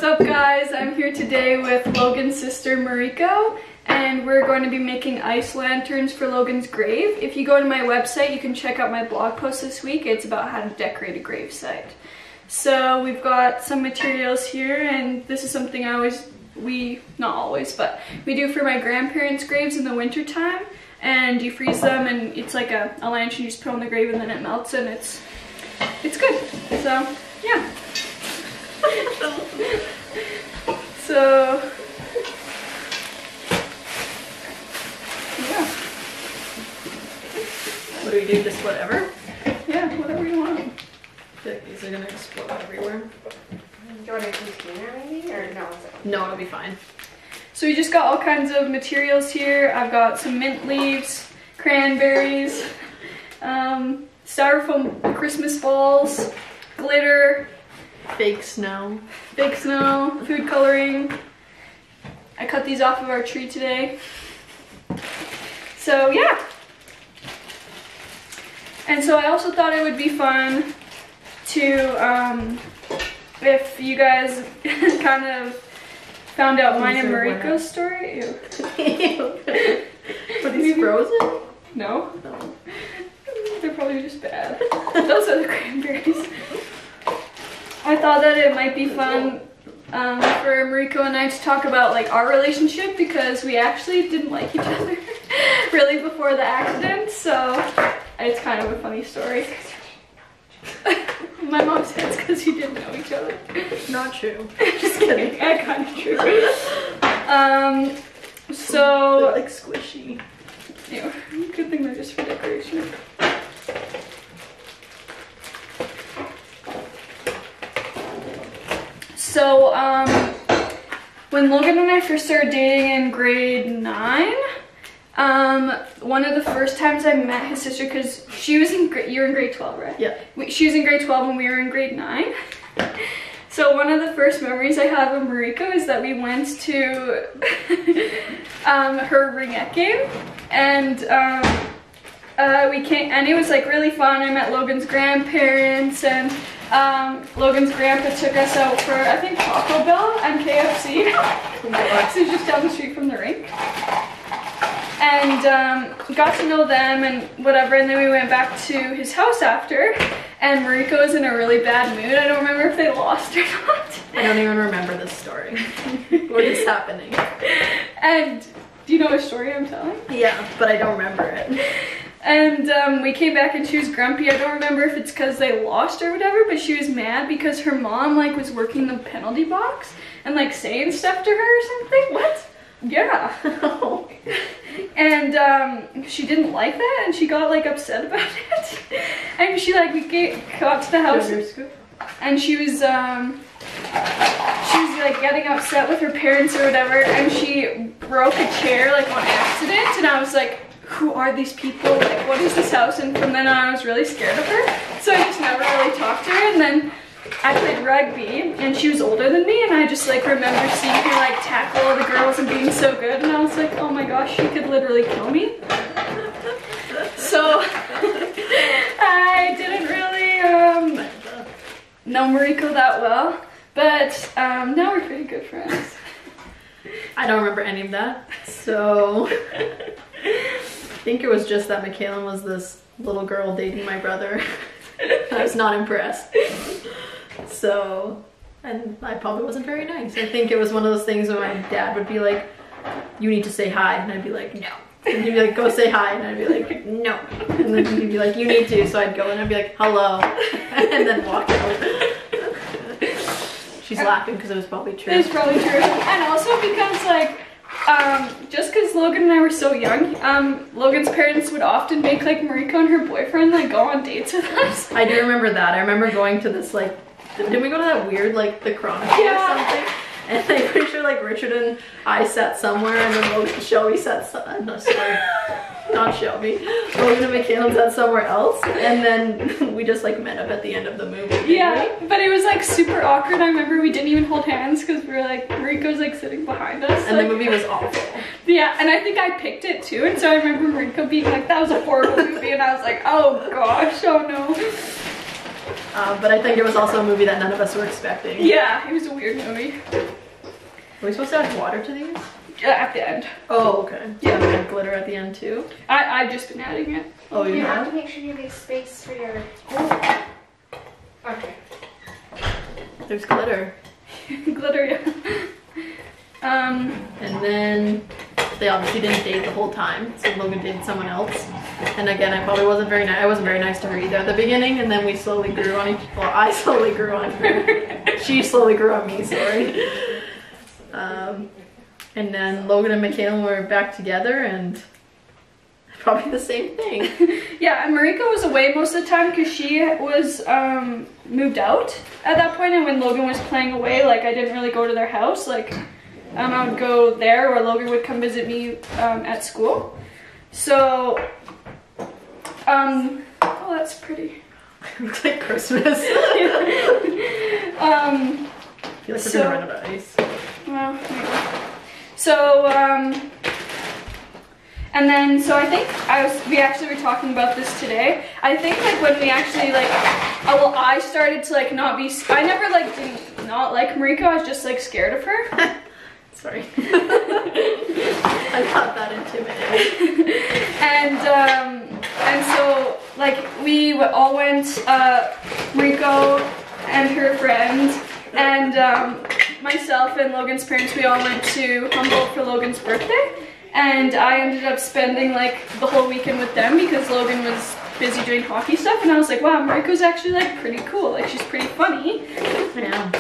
up, guys? I'm here today with Logan's sister Mariko, and we're going to be making ice lanterns for Logan's grave. If you go to my website, you can check out my blog post this week. It's about how to decorate a gravesite. So we've got some materials here, and this is something not always, but we do for my grandparents' graves in the winter time. And you freeze them, and it's like a lantern you just put on the grave, and then it melts, and it's good. So yeah. So yeah. What do we do? Just whatever? Yeah, whatever you want. I feel like these are gonna explode everywhere. Do you want a container maybe? Or no? No, it'll be fine. So we just got all kinds of materials here. I've got some mint leaves, cranberries, styrofoam Christmas balls, glitter, Fake snow, food coloring. I cut these off of our tree today. So yeah. And so I also thought it would be fun to, if you guys kind of found out mine and Mariko's story. Ew. Are these frozen? No. They're probably just bad. Those are the cranberries. I thought that it might be fun for Mariko and I to talk about like our relationship, because we actually didn't like each other really before the accident, so it's kind of a funny story. My mom said it's because you didn't know each other. Not true. Just kidding. Kind of true. So they're like squishy. Yeah, good thing they're just for decoration. So when Logan and I first started dating in grade 9, one of the first times I met his sister, because she was you were in grade 12, right? Yeah. She was in grade 12 and we were in grade 9. So one of the first memories I have of Mariko is that we went to her ringette game, and we came, and it was like really fun. I met Logan's grandparents, and Logan's grandpa took us out for, I think, Taco Bell and KFC. So it's just down the street from the rink. And got to know them and whatever, and then we went back to his house after, and Mariko was in a really bad mood. I don't remember if they lost or not. I don't even remember this story. What is happening? And do you know what story I'm telling? Yeah, but I don't remember it. And we came back and she was grumpy. I don't remember if it's because they lost or whatever, but she was mad because her mom like was working the penalty box and like saying stuff to her or something. What? Yeah. And she didn't like that, and she got like upset about it. And she like got to the house, and she was like getting upset with her parents or whatever, and she broke a chair like on accident, and I was like, who are these people? Like, what is this house? And from then on I was really scared of her, so I just never really talked to her. And then I played rugby, and she was older than me, and I just like remember seeing her like tackle all the girls and being so good, and I was like, oh my gosh, she could literally kill me. So I didn't really know Mariko that well, but now we're pretty good friends. I don't remember any of that, so I think it was just that Michaela was this little girl dating my brother. I was not impressed. So, and I probably wasn't very nice. I think it was one of those things where my dad would be like, you need to say hi, and I'd be like, no. And he'd be like, go say hi, and I'd be like, no. And then he'd be like, you need to, so I'd go and I'd be like, hello, and then walk out. She's laughing because it was probably true. It's probably true. And also because like, just because Logan and I were so young, Logan's parents would often make like Mariko and her boyfriend like go on dates with us. I do remember that. I remember going to this like, didn't we go to that weird like the Chronicle or something? And I'm pretty sure like Richard and I sat somewhere, and then Logan and Shelby sat no, sorry, not Shelby. Logan and Michaela sat somewhere else, and then we just like met up at the end of the movie. Yeah, but it was like super awkward. I remember we didn't even hold hands because we were like, Mariko's like sitting behind us. And like, the movie was awful. Yeah, and I think I picked it too, and so I remember Mariko being like, that was a horrible movie, and I was like, oh gosh, oh no. But I think it was also a movie that none of us were expecting. Yeah, it was a weird movie. Are we supposed to add water to these? At the end. Oh, okay. Yeah. Yeah, and glitter at the end too. I've just been adding it. Oh, you You have have? to make sure you leave space for your. Oh. Okay. There's glitter. Glitter, yeah. And then they obviously didn't date the whole time, so Logan dated someone else. And again, I probably wasn't very nice. I wasn't very nice to her either at the beginning, and then we slowly grew on each. Well, I slowly grew on her. She slowly grew on me. Sorry. And then Logan and Michaela were back together, and probably the same thing. Yeah, and Mariko was away most of the time because she was moved out at that point, and when Logan was playing away, like I didn't really go to their house. Like I would go there, or Logan would come visit me at school. So, oh, that's pretty. It looks like Christmas. I feel like we're gonna run out of ice. Well, maybe. So, and then, so I think we actually were talking about this today. I think like when we actually like, I started to like not be, I never like didn't not like Mariko, I was just like scared of her. Sorry. I got that intimidating. And so like we all went, Mariko and her friend and myself and Logan's parents, we all went to Humboldt for Logan's birthday. And I ended up spending like the whole weekend with them because Logan was busy doing hockey stuff, and I was like, wow, Mariko's actually like pretty cool, like she's pretty funny. Yeah.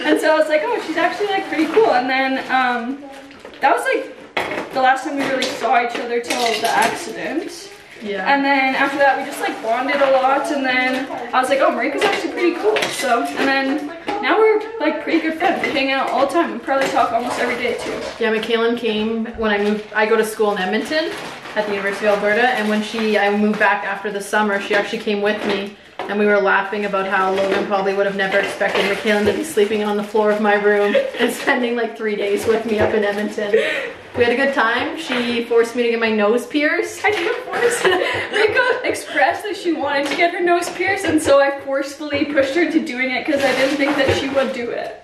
And so I was like, oh, she's actually like pretty cool. And then that was like the last time we really saw each other till the accident. Yeah. And then after that we just like bonded a lot, and then I was like, oh, Mariko's actually pretty cool. So, and then now we're like pretty good friends. We hang out all the time. We probably talk almost every day too. Yeah, Michaela came when I moved. I go to school in Edmonton at the University of Alberta, and when I moved back after the summer, she actually came with me, and we were laughing about how Logan probably would have never expected Michaela to be sleeping on the floor of my room and spending like 3 days with me up in Edmonton. We had a good time. She forced me to get my nose pierced. I didn't force it. Mariko expressed that she wanted to get her nose pierced, and so I forcefully pushed her into doing it because I didn't think that she would do it.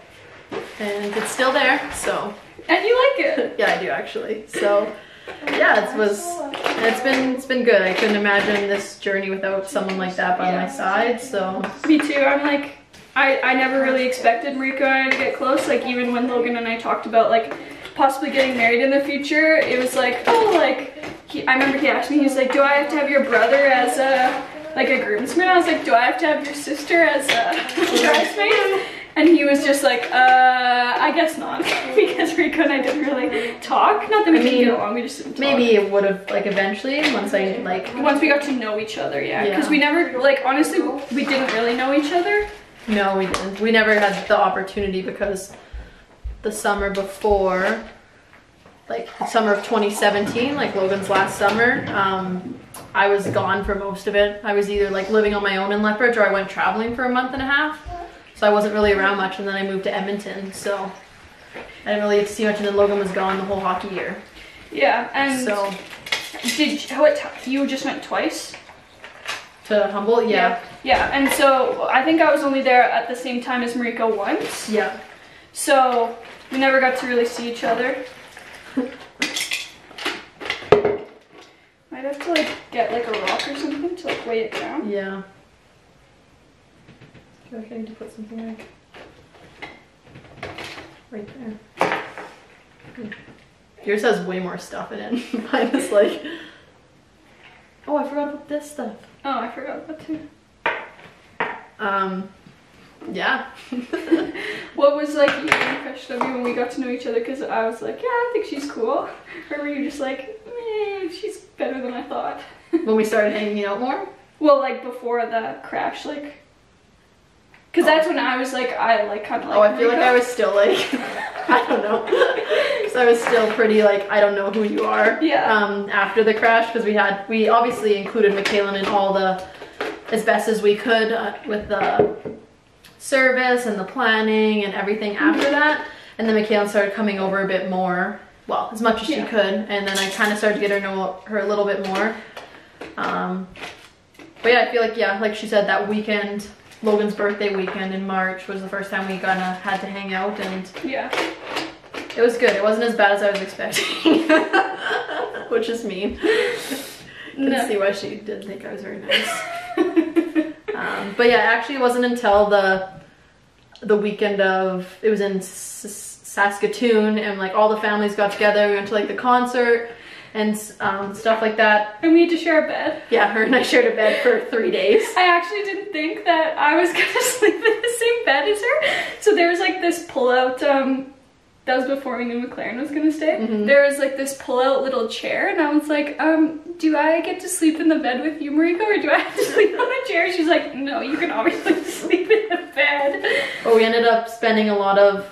And it's still there, so. And you like it? Yeah, I do actually. So, yeah, it's been good. I couldn't imagine this journey without someone like that by my side. So. Me too. I'm like, I never really expected Mariko and I to get close. Like even when Logan and I talked about like possibly getting married in the future, it was like, oh, like I remember he asked me, he was like, do I have to have your brother as a groomsman? I was like, do I have to have your sister as a bridesmaid? And he was just like, I guess not, because Mariko and I didn't really talk. Not that we didn't get along, we just didn't talk. Maybe it would have, like, eventually, once we got to know each other, yeah. Because we never, like, honestly, we didn't really know each other. No, we didn't. We never had the opportunity because the summer before, like, summer of 2017, like Logan's last summer, I was gone for most of it. I was either, like, living on my own in Lethbridge or I went traveling for a month and a half. So I wasn't really around much, and then I moved to Edmonton, so I didn't really get to see much, and then Logan was gone the whole hockey year. Yeah, and so you just went twice? To Humboldt, yeah. Yeah, and so I think I was only there at the same time as Mariko once. Yeah. So we never got to really see each other. Might have to like get like a rock or something to like weigh it down. Yeah. I feel like I need to put something like right there. Yours has way more stuff in it. Mine is like, oh, I forgot about this stuff. Oh, I forgot about that too. Yeah. What was like your impression of you when we got to know each other? Because I was like, yeah, I think she's cool. Or were you just like, she's better than I thought? When we started hanging out more? Well, like before the crash, like. Because that's when I was like, I like kind of like. Oh, I feel like I was still like, I don't know. Because I was still pretty like, I don't know who you are. Yeah. After the crash, because we obviously included Michaela in all the, as best as we could with the service and the planning and everything after that. And then Michaela started coming over a bit more, well, as much as she could. And then I kind of started to get know her a little bit more. But yeah, I feel like, yeah, like she said, that weekend Logan's birthday weekend in March was the first time we kind of had to hang out, and Yeah. it was good. It wasn't as bad as I was expecting, which is mean. Can see why she didn't think I was very nice. But yeah, actually it wasn't until the weekend of, it was in Saskatoon, and like all the families got together. We went to like the concert and stuff like that. And we had to share a bed. Yeah, her and I shared a bed for 3 days. I actually didn't think that I was gonna sleep in the same bed as her. So there was like this pull-out, that was before we knew McLaren was gonna stay. There was like this pull-out little chair, and I was like, do I get to sleep in the bed with you, Mariko, or do I have to sleep on a chair? She's like, no, you can obviously sleep in the bed. But we ended up spending a lot of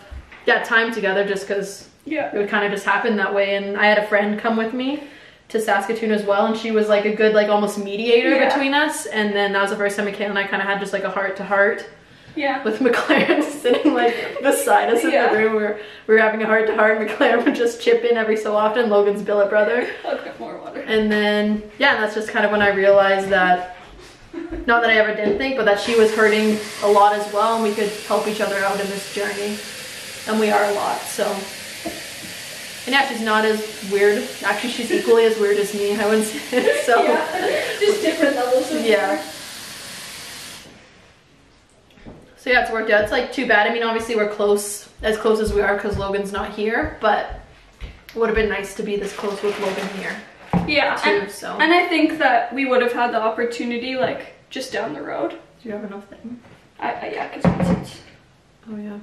time together just because Yeah. it would kind of just happen that way. And I had a friend come with me to Saskatoon as well, and she was like a good like almost mediator between us. And then that was the first time Michaela and I kind of had just like a heart-to-heart. Yeah. With McLaren sitting like beside us in the room where we were having a heart-to-heart. McLaren would just chip in every so often, Logan's billet brother. I'll get more water. And then, yeah, that's just kind of when I realized that, not that I ever didn't think, but that she was hurting a lot as well, and we could help each other out in this journey. And we are a lot, so. And yeah, she's not as weird. Actually, she's equally as weird as me, I wouldn't say. So. Yeah, just different levels of yeah. So yeah, it's worked out. It's like too bad. I mean, obviously we're close as we are because Logan's not here, but it would have been nice to be this close with Logan here. Yeah, too, and I think that we would have had the opportunity like just down the road. Do you have enough thing? Yeah, because it's. Oh yeah.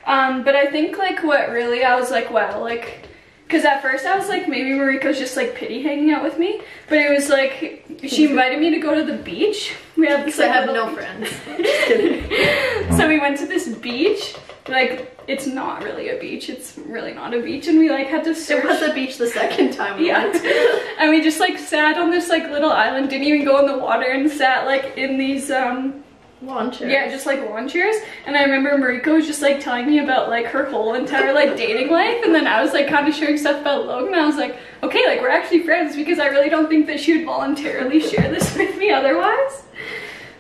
But I think like what really I was like, wow, like, because at first I was like, maybe Mariko's just like pity hanging out with me, but it was like she invited me to go to the beach. We have this, like, I have no friends. Just kidding. So we went to this beach. Like, it's not really a beach. It's really not a beach, and we like had to search. It was a beach the second time we went. And we just like sat on this like little island, didn't even go in the water, and sat like in these lawn chairs. Yeah, just like lawn chairs. And I remember Mariko was just like telling me about like her whole entire like dating life, and then I was like kind of sharing stuff about Logan. I was like, okay, like we're actually friends, because I really don't think that she would voluntarily share this with me otherwise.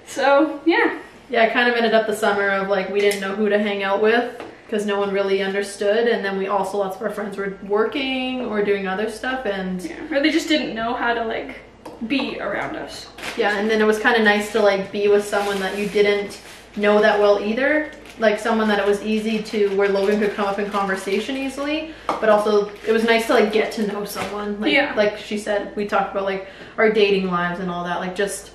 So yeah. Yeah, I kind of ended up the summer of like we didn't know who to hang out with because no one really understood, and then we also, lots of our friends were working or doing other stuff, and or they just didn't know how to like be around us. Yeah, and then it was kind of nice to like be with someone that you didn't know that well either, like someone that it was easy to, where Logan could come up in conversation easily, but also it was nice to like get to know someone, like like she said, we talked about like our dating lives and all that, like just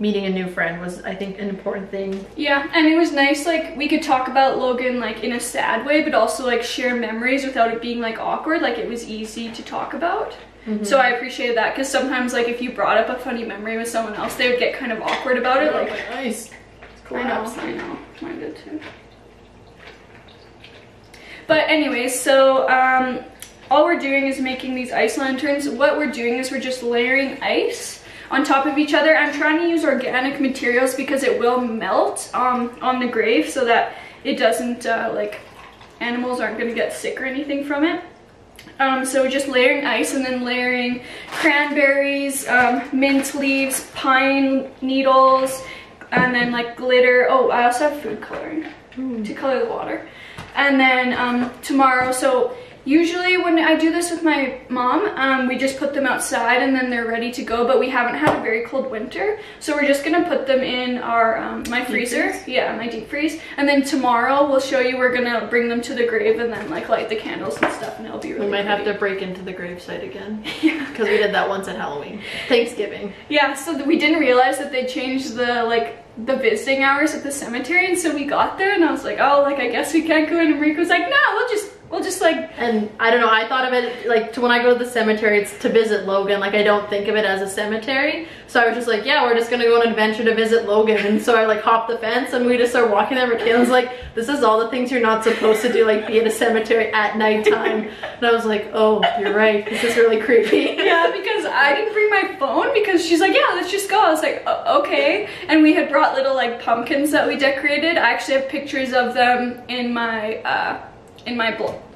meeting a new friend was, I think, an important thing. Yeah, and it was nice, like we could talk about Logan like in a sad way, but also like share memories without it being like awkward. Like it was easy to talk about. So I appreciated that, because sometimes like if you brought up a funny memory with someone else, they would get kind of awkward about it. Like, nice. I know, mine did too. But anyways, so all we're doing is making these ice lanterns. What we're doing is we're just layering ice on top of each other. I'm trying to use organic materials because it will melt on the grave, so that it doesn't like animals aren't going to get sick or anything from it. So we're just layering ice, and then layering cranberries, mint leaves, pine needles, and then like glitter. Oh, I also have food coloring to color the water. And then tomorrow, so usually when I do this with my mom, we just put them outside and then they're ready to go, but we haven't had a very cold winter, so we're just gonna put them in our my freezer. Yeah, my deep freeze. And then tomorrow we'll show you, we're gonna bring them to the grave and then like light the candles and stuff, and it'll be really We might pretty. have to break into the gravesite again. Yeah, because we did that once at Halloween, Thanksgiving. Yeah, so we didn't realize that they changed the visiting hours at the cemetery, and so we got there and I was like, oh, like I guess we can't go in, and Mariko was like, no, we'll just like, and I don't know, I thought of it like to when I go to the cemetery, it's to visit Logan. Like I don't think of it as a cemetery, so I was just like, yeah, we're just gonna go on an adventure to visit Logan. And so I like hopped the fence and we just started walking there. Michaela's like, this is all the things you're not supposed to do, like be at a cemetery at nighttime. And I was like, oh, you're right, this is really creepy. Yeah, because I didn't bring my phone, because she's like, yeah, let's just go. I was like, okay. And we had brought little like pumpkins that we decorated. I actually have pictures of them in my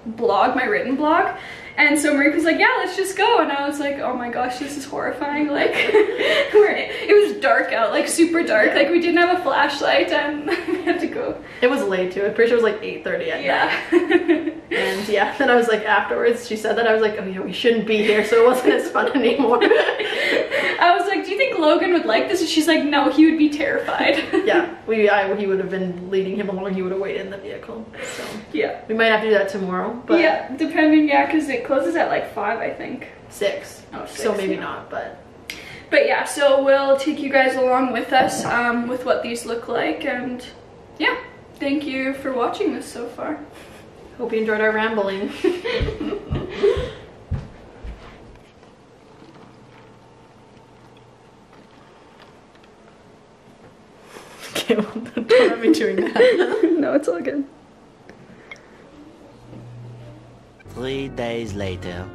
blog, my written blog. And so Mariko's like, yeah, let's just go. And I was like, oh my gosh, this is horrifying. Like, it was dark out, like super dark. Like we didn't have a flashlight and we had to go. It was late too. I'm pretty sure it was like 8:30 at night. And yeah, then I was like, afterwards, she said that, I was like, oh yeah, we shouldn't be here, so it wasn't as fun anymore. I was like, do you think Logan would like this? And she's like, no, he would be terrified. Yeah, he would have been leading him along, he would have waited in the vehicle. So yeah. We might have to do that tomorrow. But yeah, depending, yeah, because it closes at like 5, I think. 6. Oh, 6, so maybe yeah. not, but yeah, so we'll take you guys along with us with what these look like, and yeah, thank you for watching this so far. Hope you enjoyed our rambling. Okay, well, don't have me doing that. No, it's all good. 3 days later.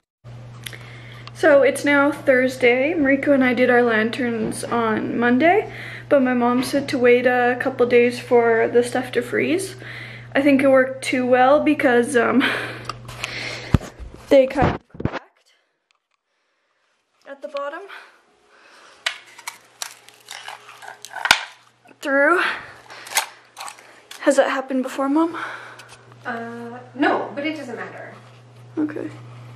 So it's now Thursday. Mariko and I did our lanterns on Monday, but my mom said to wait a couple days for the stuff to freeze. I think it worked too well because they kind of cracked at the bottom. Through. Has that happened before, Mom? No, but it doesn't matter. Okay.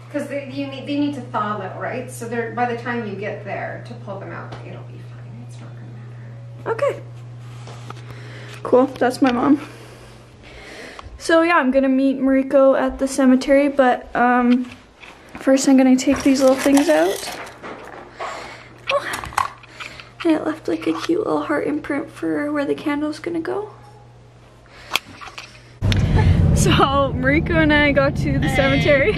Because they need to thaw though, right? So they're, by the time you get there to pull them out, it'll be fine. It's not gonna matter. Okay. Cool, that's my mom. So yeah, I'm gonna meet Mariko at the cemetery, but first I'm gonna take these little things out. Oh, and it left like a cute little heart imprint for where the candle's gonna go. So Mariko and I got to the cemetery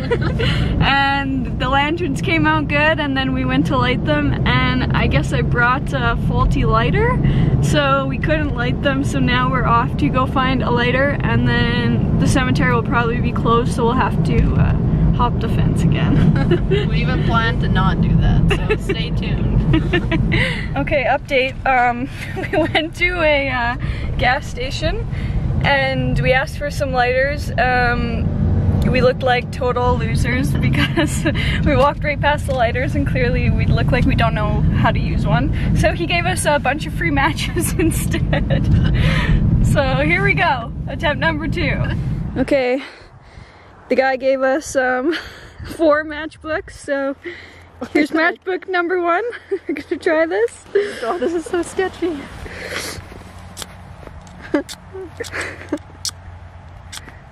and the lanterns came out good, and then we went to light them, and I guess I brought a faulty lighter, so we couldn't light them, so now we're off to go find a lighter, and then the cemetery will probably be closed, so we'll have to hop the fence again. We even planned to not do that, so stay tuned. Okay, update. We went to a gas station and we asked for some lighters. We looked like total losers because we walked right past the lighters and clearly we look like we don't know how to use one. So he gave us a bunch of free matches instead. So here we go, attempt number 2. Okay, the guy gave us 4 matchbooks, so here's matchbook number 1. We're gonna try this. Oh, this is so sketchy.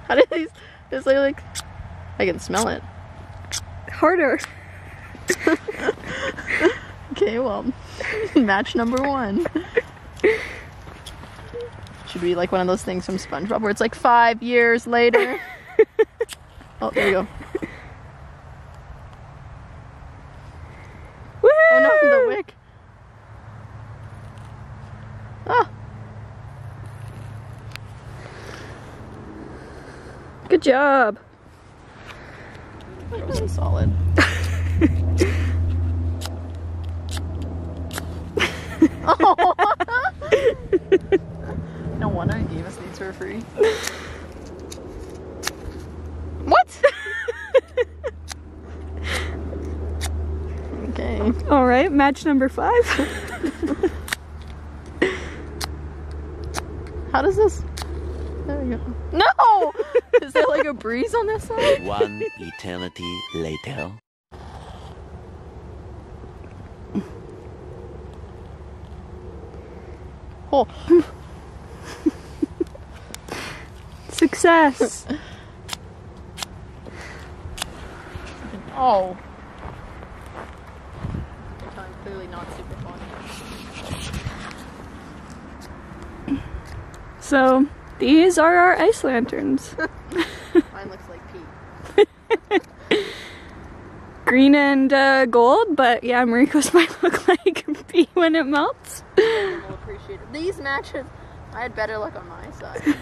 How do these, it's like, I can smell it. Harder. Okay, well, match number 1. Should be like one of those things from SpongeBob where it's like 5 years later. Oh, there you go. Woo! Oh no, the wick. Ah. Good job. That wasn't solid. Oh. No wonder he gave us these for free. What? Okay. All right, match number 5. How does this? There we go. No! Is there like a breeze on this side? 1 eternity later. Oh. Success. Oh. Clearly not super fun. So these are our ice lanterns. Mine looks like pee. Green and gold, but yeah, Mariko's might look like pee when it melts. We'll appreciate it. These matches, I had better luck on my side.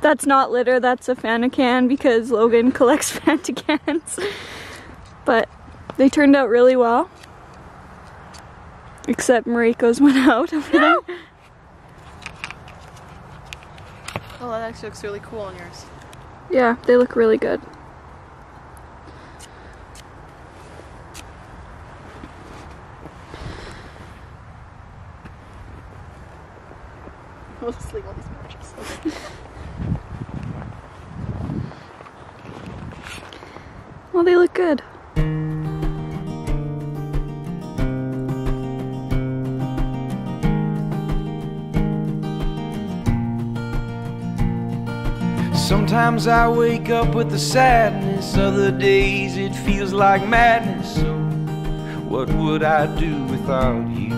That's not litter, that's a Fanta can because Logan collects Fanta cans. But they turned out really well. Except Mariko's went out over there. Oh, that actually looks really cool on yours. Yeah, they look really good. We'll just leave all these pictures. Okay. Well, they look good. Sometimes I wake up with the sadness, other days it feels like madness. So what would I do without you?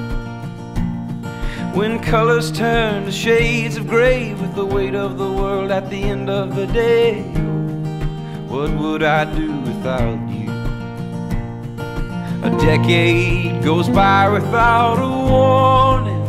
When colors turn to shades of gray, with the weight of the world at the end of the day, what would I do without you? A decade goes by without a warning.